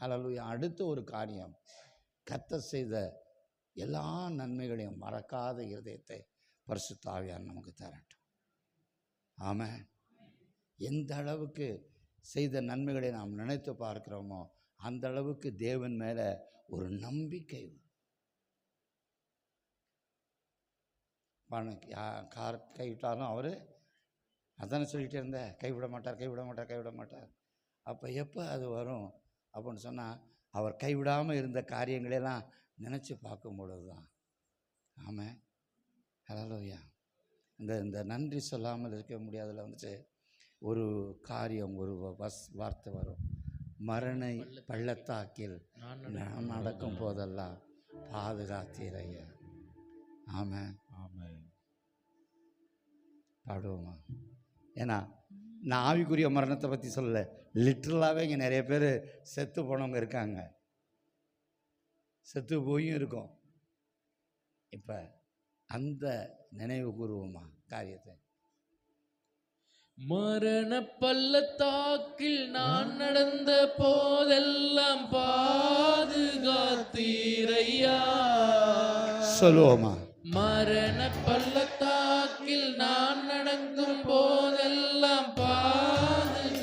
ஹல்லேலூயா. அடுத்த ஒரு காரியம், கர்த்தர் செய்த எல்லா நன்மைகளையும் மறக்காத இருதயத்தை பரிசுத்த ஆவியானவர் நமக்கு தரட்டும். ஆமென். எந்த அளவுக்கு செய்த நன்மைகளை நாம் நினைத்து பார்க்கிறோமோ அந்த அளவுக்கு தேவன் மேலே ஒரு நம்பிக்கை. கார் கைவிட்டாலும் அவர் அதானே சொல்லிகிட்டே இருந்தேன், கைவிட மாட்டார், கைவிட மாட்டார், கைவிட மாட்டார். அப்போ எப்போ அது வரும் அப்படின்னு சொன்னால், அவர் கைவிடாமல் இருந்த காரியங்களெல்லாம் நினச்சி பார்க்கும் பொழுது தான். ஆமாம். ஹல்லேலூயா. இந்த நன்றி சொல்லாமல் இருக்க முடியாதுல வந்துச்சு ஒரு காரியம், ஒரு வார்த்தை வரும், மரண பள்ளத்தாக்கில் நான் நடக்கும் போதெல்லாம் பாதுகாத்தீரையா. ஆமாம். ஆமாம். பாடுவோமா? ஏன்னா நான் ஆவிக்குரிய மரணத்தை பற்றி சொல்லலை, லிட்ரலாகவே இங்கே நிறைய பேர் செத்து போனவங்க இருக்காங்க, செத்து போயும் இருக்கும். இப்போ அந்த நினைவு கூறுவோமா காரியத்தை? மரண பள்ளத்தாக்கில் நான் நடந்த போதெல்லாம் பாதுகாத்தீரையா. சொல்லுவோமா? மரண பள்ளத்தாக்கில் நான் நடக்கும் போதெல்லாம் பாதுகாத்தீரையா.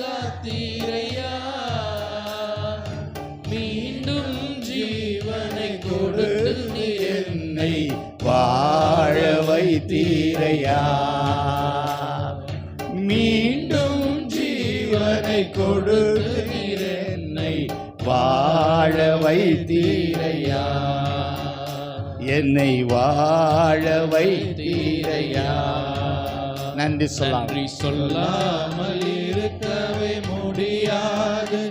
மீண்டும் ஜீவனை கொடுத்து என்னை வாழ வைத்தீரையா. மீண்டும் ஜீவனை கொடுத்து என்னை வாழ வைத்தீரையா. என்னை வாழ வைத்தீரையா. நன்றி சொல்லாமல் இருக்கவே முடியாது,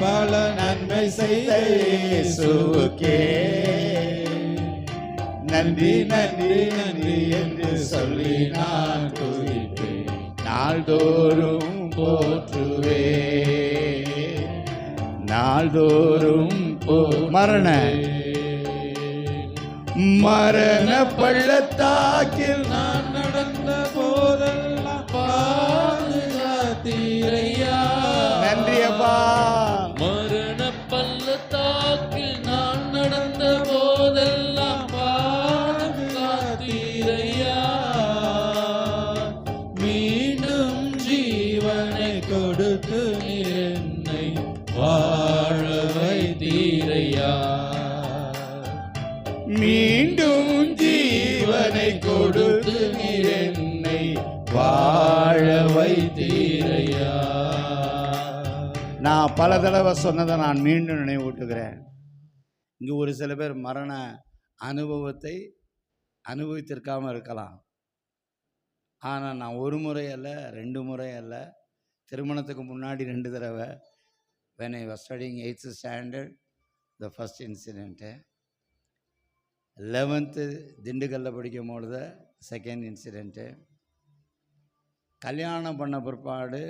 பல நன்மை செய்த இயேசுவுக்கே நன்றி நன்றி நன்றி என்று சொல்லி நான் துதிப்பேன், நாள்தோறும் போற்றுவே, நாள்தோறும் மரண பள்ளத்தாக்கில் நான் நடந்த போதெல்லாம் பாதுகாத்தீரையா. நன்றி அப்பா. மரண பள்ளத்தாக்கில் நான் நடந்த போதெல்லாம் பாதுகாத்தீரையா. மீண்டும் ஜீவனை கொடுத்து என்னை வாழ வைத்தீரையா. மீண்டும் ஜீவனை கொடுத்து என்னை வாழ வைத்தீரையா. நான் பல தடவை சொன்னதை நான் மீண்டும் நினைவூட்டுகிறேன். இங்கே ஒரு சில பேர் மரண அனுபவத்தை அனுபவித்திருக்காமல் இருக்கலாம். ஆனால் நான் ஒரு முறை அல்ல, 2 முறை அல்ல, திருமணத்துக்கு முன்னாடி 2 தடவை, when I was studying 8th standard, the first incident, 11th திண்டுக்கல்லில் படிக்கும் பொழுது செகண்ட் இன்சிடெண்ட்டு, கல்யாணம் பண்ண பிற்பாடு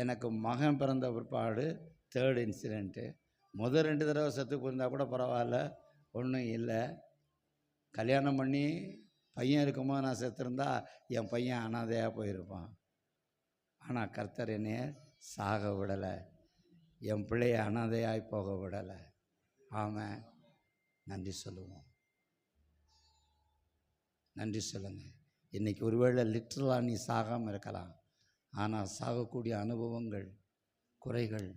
எனக்கு மகன் பிறந்த பிற்பாடு 3rd இன்சிடெண்ட்டு. முதல் 2 தடவை செத்து போயிருந்தால் கூட பரவாயில்ல, ஒன்றும் இல்லை. கல்யாணம் பண்ணி பையன் இருக்கும்போது நான் செத்துருந்தா என் பையன் அனாதையாக போயிருப்பான். ஆனால் கர்த்தர் என்னைய சாக விடலை, என் பிள்ளைய அனாதையாய் போக விடலை. ஆமாம். நன்றி சொல்லுவோம், நன்றி சொல்லுங்கள். இன்றைக்கி ஒருவேளை லிட்ரலாக நீ சாகாமல் இருக்கலாம், ஆனால் சாகக்கூடிய அனுபவங்கள், குறைகள்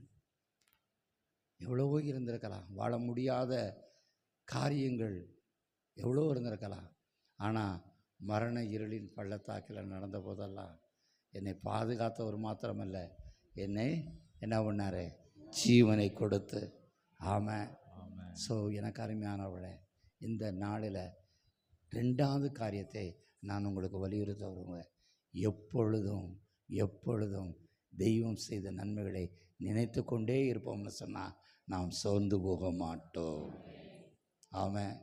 எவ்வளவோ இருந்திருக்கலாம். வாழ முடியாத காரியங்கள் எவ்வளோ இருந்திருக்கலாம். ஆனால் மரண இருளின் பள்ளத்தாக்கில் நடந்த போதெல்லாம் என்னை பாதுகாத்தவர் மாத்திரமல்ல, என்னை என்ன பண்ணார்? ஜீவனை கொடுத்து. ஆமாம். ஸோ எனக்கு அருமையானவர்களே, இந்த நாளில் 2வது காரியத்தை நான் உங்களுக்கு வலியுறுத்த வருவேன். எப்பொழுதும் தெய்வம் செய்த நன்மைகளை நினைத்து கொண்டே இருப்போம்னு சொன்னால் நாம் சோர்ந்து போக மாட்டோம். ஆமாம்,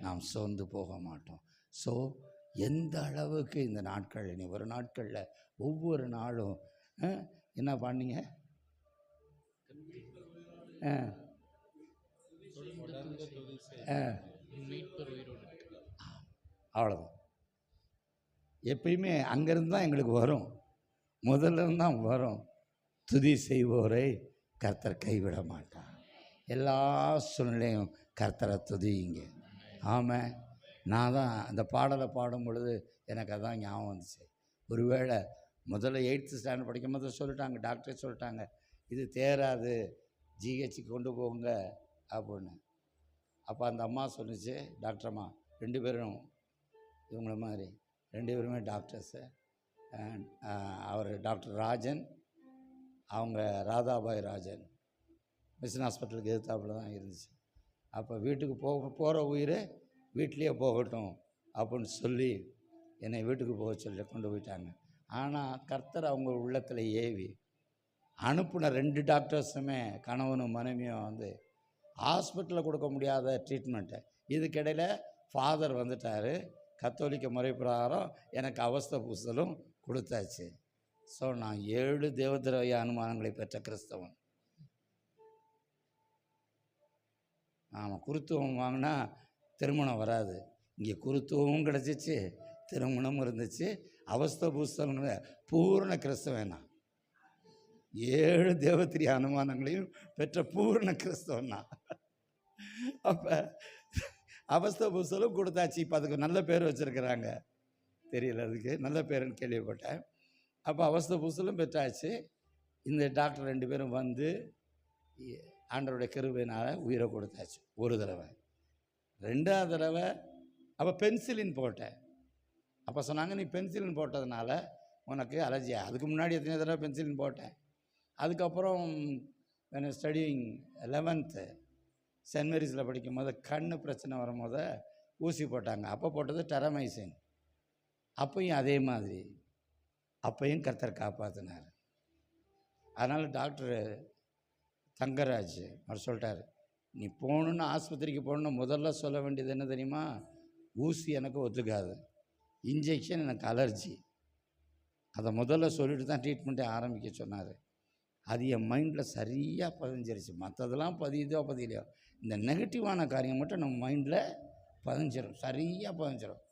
நாம் சோர்ந்து போக மாட்டோம். ஸோ எந்த அளவுக்கு இந்த நாட்கள், இனி ஒரு நாட்களில் ஒவ்வொரு நாளும் என்ன பண்ணீங்க? அவ்வளோதான். எப்பயுமே அங்கேருந்து தான் எங்களுக்கு வரும், முதல்ல இருந்து தான் வரும். துதி செய்வோரை கர்த்தர் கைவிட மாட்டார். எல்லா சூழ்நிலையும் கர்த்தரை துதியுங்க. ஆமாம். நான் தான் அந்த பாடலை பாடும் பொழுது எனக்கு அதான் ஞாபகம் வந்துச்சு. ஒருவேளை முதல்ல 8th ஸ்டாண்டர்ட் படிக்கும் போது சொல்லிட்டாங்க, டாக்டரே சொல்லிட்டாங்க, இது தேராது, ஜிஹெச்சுக்கு கொண்டு போங்க அப்படின்னு. அப்போ அந்த அம்மா சொன்னிச்சு, டாக்டர் அம்மா 2 பேரும் இவங்கள மாதிரி 2 பேருமே டாக்டர்ஸு. அவர் டாக்டர் ராஜன், அவங்க ராதாபாய் ராஜன். மிஷன் ஹாஸ்பிட்டலுக்கு எதிர்த்தாப்புல தான் இருந்துச்சு. அப்போ வீட்டுக்கு போகிற உயிர் வீட்லேயே போகட்டும் அப்படின்னு சொல்லி என்னை வீட்டுக்கு போக சொல்லி கொண்டு போயிட்டாங்க. ஆனால் கர்த்தர் அவங்க உள்ளத்தில் ஏவி அனுப்புன 2 டாக்டர்ஸுமே கணவனும் மனைவியும் வந்து ஹாஸ்பிட்டலில் கொடுக்க முடியாத ட்ரீட்மெண்ட்டை, இதுக்கிடையில் ஃபாதர் வந்துட்டார். கத்தோலிக்க முறை பிரகாரம் எனக்கு அவஸ்தை பூசலும் கொடுத்தாச்சு. ஸோ நான் 7 தேவதிரவிய அனுமானங்களை பெற்ற கிறிஸ்தவன். ஆமாம், குருத்துவம் வாங்கினா திருமணம் வராது. இங்கே குருத்துவமும் கிடச்சிச்சு, திருமணமும் இருந்துச்சு, அவஸ்தை பூசல்ங்கிற பூர்ண கிறிஸ்தவன் நான். 7 தேவத்திரிய அனுமானங்களையும் பெற்ற பூர்ண கிறிஸ்தவன் நான். அப்போ அவஸ்தை பூசலும் கொடுத்தாச்சு. இப்போ அதுக்கு நல்ல பேர் வச்சுருக்கிறாங்க, தெரியல, அதுக்கு நல்ல பேருன்னு கேள்விப்பட்டேன். அப்போ அவஸ்தை பூசலும் பெற்றாச்சு. இந்த டாக்டர் 2 பேரும் வந்து ஆண்டவருடைய கிருபையினால் உயிரை கொடுத்தாச்சு ஒரு தடவை. 2ஆவது தடவை அப்போ பென்சிலின் போட்டேன். அப்போ சொன்னாங்க, நீ பென்சிலின் போட்டதுனால உனக்கு அலர்ஜியா. அதுக்கு முன்னாடி எத்தனை தடவை பென்சிலின் போட்டேன். அதுக்கப்புறம் ஸ்டடியிங் 11th சென்ட் மேரிஸில் படிக்கும் போது கண் பிரச்சனை வரும்போது ஊசி போட்டாங்க. அப்போ போட்டது டெரமைசின். அப்பையும் அதே மாதிரி, அப்பையும் கர்த்தர் காப்பாற்றினார். அதனால் டாக்டர் தங்கராஜ் அவர் சொல்லிட்டார், நீ போகணுன்னு ஆஸ்பத்திரிக்கு போகணுன்னு முதல்ல சொல்ல வேண்டியது என்ன தெரியுமா? ஊசி எனக்கு ஒத்துக்காது, இன்ஜெக்ஷன் எனக்கு அலர்ஜி. அதை முதல்ல சொல்லிட்டு தான் ட்ரீட்மெண்ட்டை ஆரம்பிக்க சொன்னார். அது என் மைண்டில் சரியாக பதிஞ்சிருச்சு. மற்றதெல்லாம் பதியுதோ பதியலையோ, இந்த நெகட்டிவான காரியம் மட்டும் நம்ம மைண்டில் பதிஞ்சிடும், சரியாக பதிஞ்சிடும்.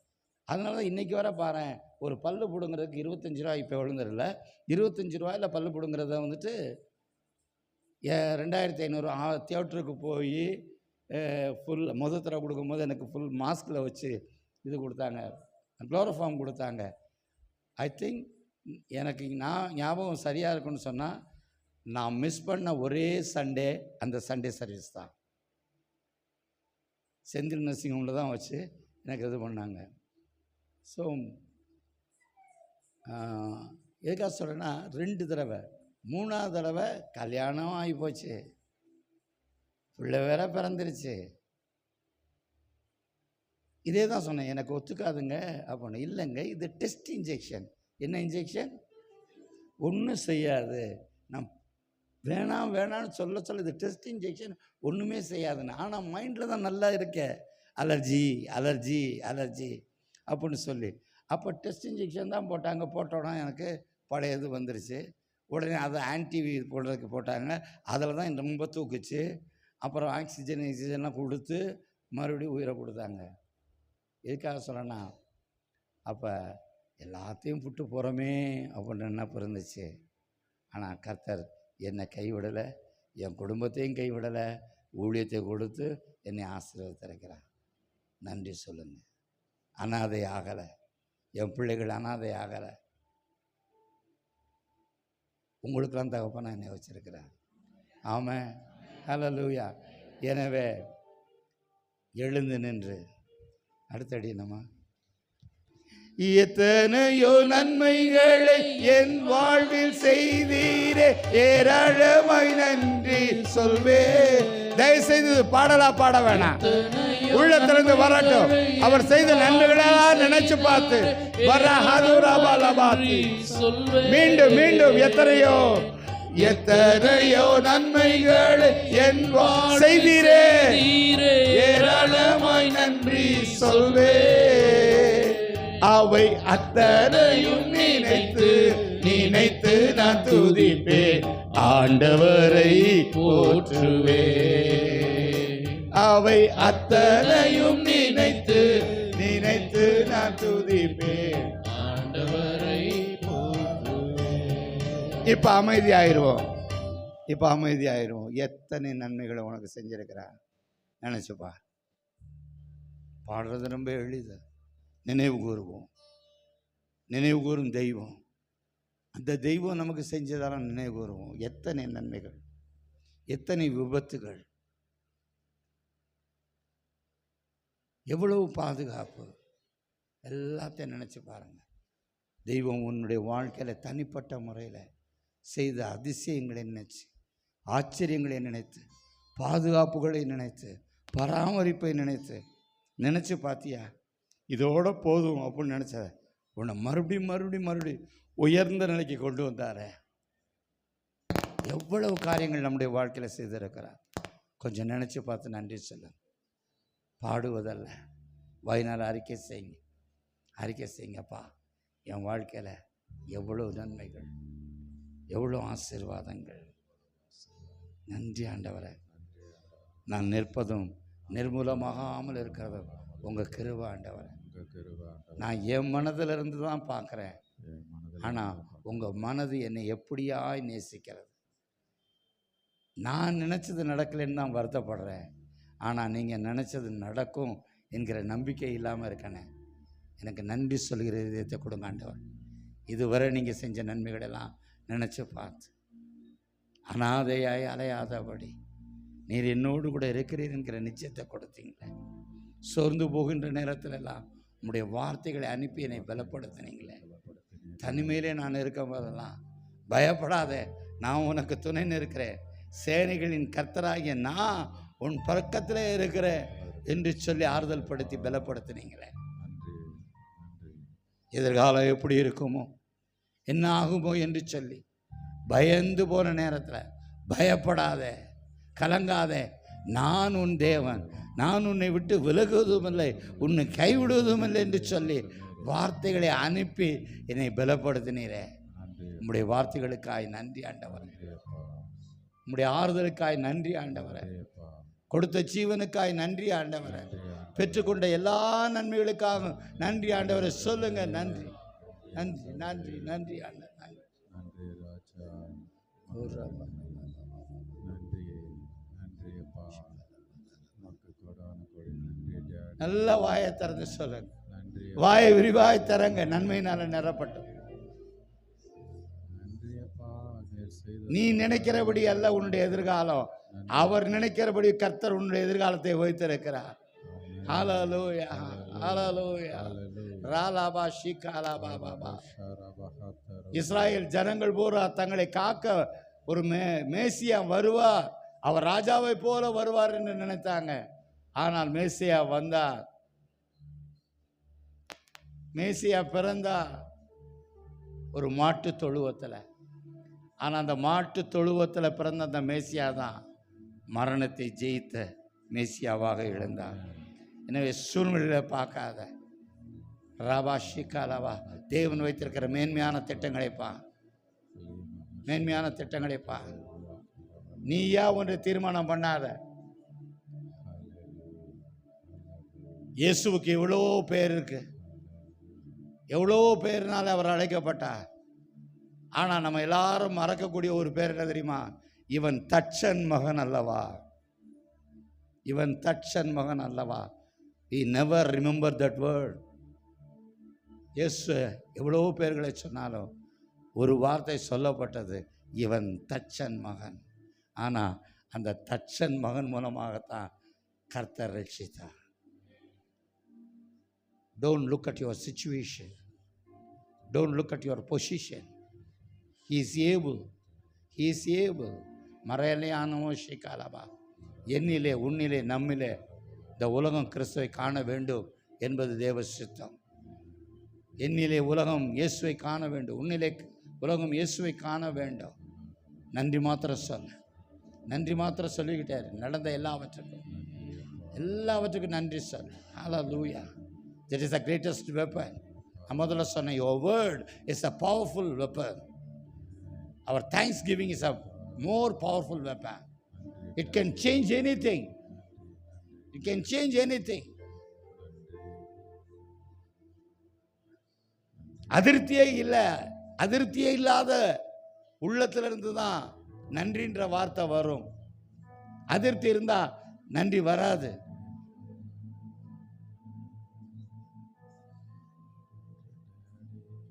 அதனால தான் இன்றைக்கி வர பாரு, ஒரு பல்லு பிடுங்கிறதுக்கு 25 ரூபா இப்போ விழுந்துடல, 25 ரூபாயில் பல்லு பிடுங்கிறத வந்துட்டு 2500 தியேட்டருக்கு போய் ஃபுல் தடவை கொடுக்கும்போது எனக்கு ஃபுல் மாஸ்கில் வச்சு இது கொடுத்தாங்க, குளோரோஃபார்ம் கொடுத்தாங்க. ஐ திங்க் எனக்கு ஞாபகம் சரியாக இருக்குன்னு சொன்னால், நான் மிஸ் பண்ண ஒரே சண்டே அந்த சண்டே சர்வீஸ் தான். செந்தில் நர்சிங் ஹோமில் தான் வச்சு எனக்கு இது பண்ணாங்க. ஸோ எதுக்காக சொல்கிறேன்னா, 2 தடவை, 3ஆவது தடவை கல்யாணம் ஆகி போச்சு, பிள்ளை வேற பிறந்துருச்சு. இதே தான் சொன்னேன், எனக்கு ஒத்துக்காதுங்க அப்படின்னு. இல்லைங்க, இது டெஸ்ட் இன்ஜெக்ஷன். என்ன இன்ஜெக்ஷன்? ஒன்றும் செய்யாது, நான் வேணாம் வேணான்னு சொல்ல இது டெஸ்ட் இன்ஜெக்ஷன், ஒன்றுமே செய்யாதுன்னு. ஆனால் மைண்டில் தான் நல்லா இருக்க, அலர்ஜி அலர்ஜி அலர்ஜி அப்படின்னு சொல்லி. அப்போ டெஸ்ட் இன்ஜெக்ஷன் தான் போட்டாங்க. போட்டோன்னா எனக்கு பழையது வந்துருச்சு. உடனே அதை ஆன்டி போடுறதுக்கு போட்டாங்க. அதில் தான் ரொம்ப தூக்குச்சு. அப்புறம் ஆக்சிஜன்லாம் கொடுத்து மறுபடியும் உயிரை கொடுத்தாங்க. எதுக்காக சொல்லனா, அப்போ எல்லாத்தையும் விட்டு போகிறோமே அப்படின்னு நினைப்பு இருந்துச்சு. ஆனால் கர்த்தர் என்னை கைவிடலை, என் குடும்பத்தையும் கைவிடலை, ஊழியத்தை கொடுத்து என்னை ஆசீர்வதித்திருக்கிறார். நன்றி சொல்லுங்கள். அனாதை ஆகலை, என் பிள்ளைகள் அனாதை ஆகலை. உங்களுக்கெல்லாம் தகப்பனா என்னை வச்சிருக்கிறார். ஆமென், ஹல்லேலூயா. எனவே எழுந்து நின்று அடுத்தடி நம்ம, எத்தனையோ நன்மைகளை என் வாழ்வில் செய்தீரே, ஏராளமாய் நன்றி சொல்வே. தயவுசெய்து பாடலா பாட வேணாம், உள்ளத்திலிருந்து வரட்டும். அவர் செய்த நன்மைகளெல்லாம் நினைச்சு பார்த்து மீண்டும் மீண்டும் எத்தனையோ எத்தனையோ நன்மைகளை என் செய்தீரே, ஏராளமாய் நன்றி சொல்வே. அவை அத்தனையும் நினைத்து நினைத்து நான் துதிப்பேன், ஆண்டவரை போற்றுவே. அவை அத்தனையும் நினைத்து நினைத்து நான் துதிப்பேன், ஆண்டவரை போற்றுவே. இப்ப அமைதி ஆயிருவோம். இப்போ அமைதியாயிரும். எத்தனை நன்மைகளை உனக்கு செஞ்சிருக்கிறார் நினச்சிப்பா. பாடுறது ரொம்ப எளிது. நினைவு கூறுவோம். நினைவு கூறும் தெய்வம், அந்த தெய்வம் நமக்கு செஞ்சதெல்லாம் நினைவு கூறுவோம். எத்தனை நன்மைகள், எத்தனை விபத்துகள், எவ்வளவு பாதுகாப்பு, எல்லாத்தையும் நினச்சி பாருங்கள். தெய்வம் உன்னுடைய வாழ்க்கையில் தனிப்பட்ட முறையில் செய்த அதிசயங்களை நினைச்சு, ஆச்சரியங்களை நினைத்து, பாதுகாப்புகளை நினைத்து, பராமரிப்பை நினச்சி பார்த்தியா? இதோட போதும் அப்படின்னு நினச்ச உன்னை மறுபடியும் உயர்ந்த நிலைக்கு கொண்டு வந்தாரே. எவ்வளவு காரியங்கள் நம்முடைய வாழ்க்கையில் செய்திருக்கிறார். கொஞ்சம் நினச்சி பார்த்து நன்றி சொல்லுங்க. பாடுவதல்ல, வாயினால் அறிக்கை செய்யுங்கப்பா. என் வாழ்க்கையில் எவ்வளோ நன்மைகள், எவ்வளோ ஆசீர்வாதங்கள். நன்றி ஆண்டவரே. நான் நிற்பதும் நிர்மூலமாகாமல் இருக்கிறதும் உங்கள் கிருபை ஆண்டவரே. நான் என் மனதிலிருந்து தான் பார்க்குறேன். ஆனால் உங்கள் மனது என்னை எப்படியாய் நேசிக்கிறது. நான் நினச்சது நடக்கலைன்னு தான் வருத்தப்படுறேன். ஆனால் நீங்கள் நினச்சது நடக்கும் என்கிற நம்பிக்கை இல்லாமல் இருக்கனே. எனக்கு நன்றி சொல்கிற இதயத்தை கொடுங்க ஆண்டவர். இதுவரை நீங்கள் செஞ்ச நன்மைகளெல்லாம் நினச்சி பார்த்து அனாதையாய் அலையாதபடி நீர் என்னோடு கூட இருக்கிறீர் என்கிற நிச்சயத்தை கொடுத்தீங்களே. சோர்ந்து போகின்ற நேரத்திலெல்லாம் உங்களுடைய வார்த்தைகளை அனுப்பி என்னை பலப்படுத்தினீங்களே. தனிமையிலே நான் இருக்கும் போதெல்லாம் பயப்படாத, நான் உனக்கு துணை நிற்கிறேன், சேனைகளின் கர்த்தராகிய நான் உன் பக்கத்திலே இருக்கிறேன் என்று சொல்லி ஆறுதல் படுத்தி பலப்படுத்தினீங்களே. எதிர்காலம் எப்படி இருக்குமோ, என்ன ஆகுமோ என்று சொல்லி பயந்து போன நேரத்தில் பயப்படாத, கலங்காத, நான் உன் தேவன், நான் உன்னை விட்டு விலகுவதும் இல்லை, உன்னை கைவிடுவதும் இல்லை என்று சொல்லி வார்த்தைகளை அனுப்பி என்னை பலப்படுத்தினீரே. உம்முடைய வார்த்தைகளுக்காய் நன்றி ஆண்டவரே. உம்முடைய ஆறுதலுக்காய் நன்றி ஆண்டவரே. கொடுத்த ஜீவனுக்காய் நன்றி ஆண்டவரே. பெற்றுக்கொண்ட எல்லா நன்மைகளுக்காக நன்றி ஆண்டவரை. சொல்லுங்க நன்றி, நன்றி, நன்றி, நன்றி ஆண்டவர். நல்ல வாயை திறந்து சொல்லுங்க. வாயை விரிவாய் தரங்க. நன்மையினால நிரப்பட்டும். நீ நினைக்கிறபடி அல்ல உன்னுடைய எதிர்காலம், அவர் நினைக்கிறபடி கர்த்தர் உன்னுடைய எதிர்காலத்தை வைத்திருக்கிறார். ஹல்லேலூயா, ஹல்லேலூயா. ராலாபா ஷிகாலாபா பாபா. இஸ்ராயேல் ஜனங்கள் பூரா தங்களை காக்க ஒரு மேசியா வருவார், அவர் ராஜாவை போல வருவார் என்று நினைத்தாங்க. ஆனால் மேசியா வந்தார், மேசியா பிறந்தார் ஒரு மாட்டு தொழுவத்தில். ஆனால் அந்த மாட்டு தொழுவத்தில் பிறந்த அந்த மேசியா தான் மரணத்தை ஜெயித்த மேசியாவாக எழுந்தார். எனவே சூழ்நிலையில் பார்க்காத, ரபா ஷிகாலவா, தேவன் வைத்திருக்கிற மேன்மையான திட்டங்களைப்பா, மேன்மையான திட்டங்களைப்பா. நீயா ஒன்று தீர்மானம் பண்ணாத. இயேசுவுக்கு எவ்வளோ பேர் இருக்கு, எவ்வளோ பேர்னால அவர் அழைக்கப்பட்டார். ஆனால் நம்ம எல்லாரும் மறக்கக்கூடிய ஒரு பேர் என்ன தெரியுமா? இவன் தட்சன் மகன் அல்லவா, இவன் தட்சன் மகன் அல்லவா. We never remember that word. இயேசு எவ்வளோ பேர்களை சொன்னாலும் ஒரு வார்த்தை சொல்லப்பட்டது, இவன் தட்சன் மகன். ஆனால் அந்த தட்சன் மகன் மூலமாகத்தான் கர்த்தர் ரட்சித்தார். Don't look at your situation. Don't look at your position. He is able. He is able. மறையலையானவோ ஷிகாலபா. என்னிலே, உன்னிலே, நம்மிலே இந்த உலகம் கிறிஸ்துவை காண வேண்டும் என்பது தேவ சித்தம். என்னிலே உலகம் இயேசுவை காண வேண்டும், உன்னிலே உலகம் இயேசுவை காண வேண்டும். நன்றி மாத்திரம் சொல்ல, நன்றி மாத்திரம் சொல்லிக்கிட்டாரு. நடந்த எல்லாவற்றுக்கும் நன்றி சொல்ல. ஹல்லேலூயா. That is the greatest weapon. முதல்ல சொன்ன, your word is a powerful weapon. Our thanksgiving is a more powerful weapon. It can change anything. It can change anything. அதிருப்தியே இல்லை, அதிருப்தியே இல்லாத உள்ளத்திலிருந்து தான் நன்றின்ற வார்த்தை வரும். அதிருப்தி இருந்தா நன்றி வராது.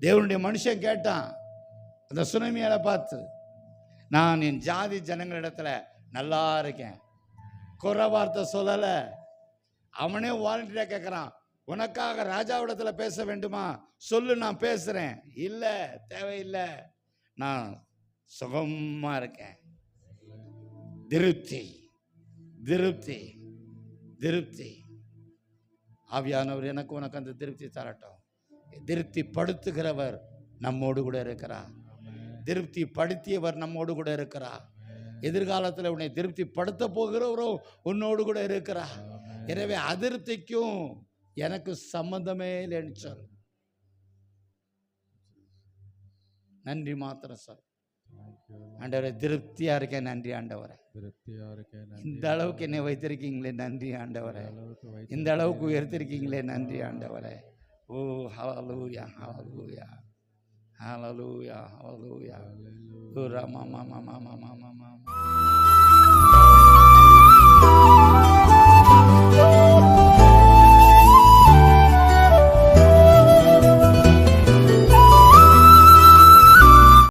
தேவனுடைய மனுஷன் கேட்டான் அந்த சுனாமியால பார்த்து, நான் என் ஜாதி ஜனங்களிடத்துல நல்லா இருக்கேன், குறை வார்த்தை சொல்லல. அவனே வாலண்டியரா கேட்கிறான், உனக்காக ராஜாவிடத்துல பேச வேண்டுமா சொல்லு, நான் பேசுறேன். இல்ல, தேவையில்லை, நான் சுகமா இருக்கேன். திருப்தி திருப்தி திருப்தி. ஆவியானவர் எனக்கு உனக்கு அந்த திருப்தி தரட்டும். திருப்தி படுத்துகிறவர் நம்மோடு கூட இருக்கிறார். திருப்தி படுத்தியவர் நம்மோடு கூட இருக்கிறார். எதிர்காலத்தில் உன்னை திருப்தி படுத்த போகிறவரோ உன்னோடு கூட இருக்கிறார். எனவே அதிருப்திக்கும் எனக்கு சம்பந்தமே இல்லைன்னு சொல். நன்றி மாத்திரம் சொல். ஆண்டவரே, திருப்தியா இருக்கேன், நன்றி ஆண்டவரே. இந்த அளவுக்கு என்னை வைத்திருக்கீங்களே, நன்றி ஆண்டவரே. இந்த அளவுக்கு உயர்த்திருக்கீங்களே, நன்றி ஆண்டவரே. ஓ ஹல்லேலூயா, ஹல்லேலூயா, ஹல்லேலூயா, ஹல்லேலூயா. ஓ ராமா மாமா மாமா மாமா மாமா.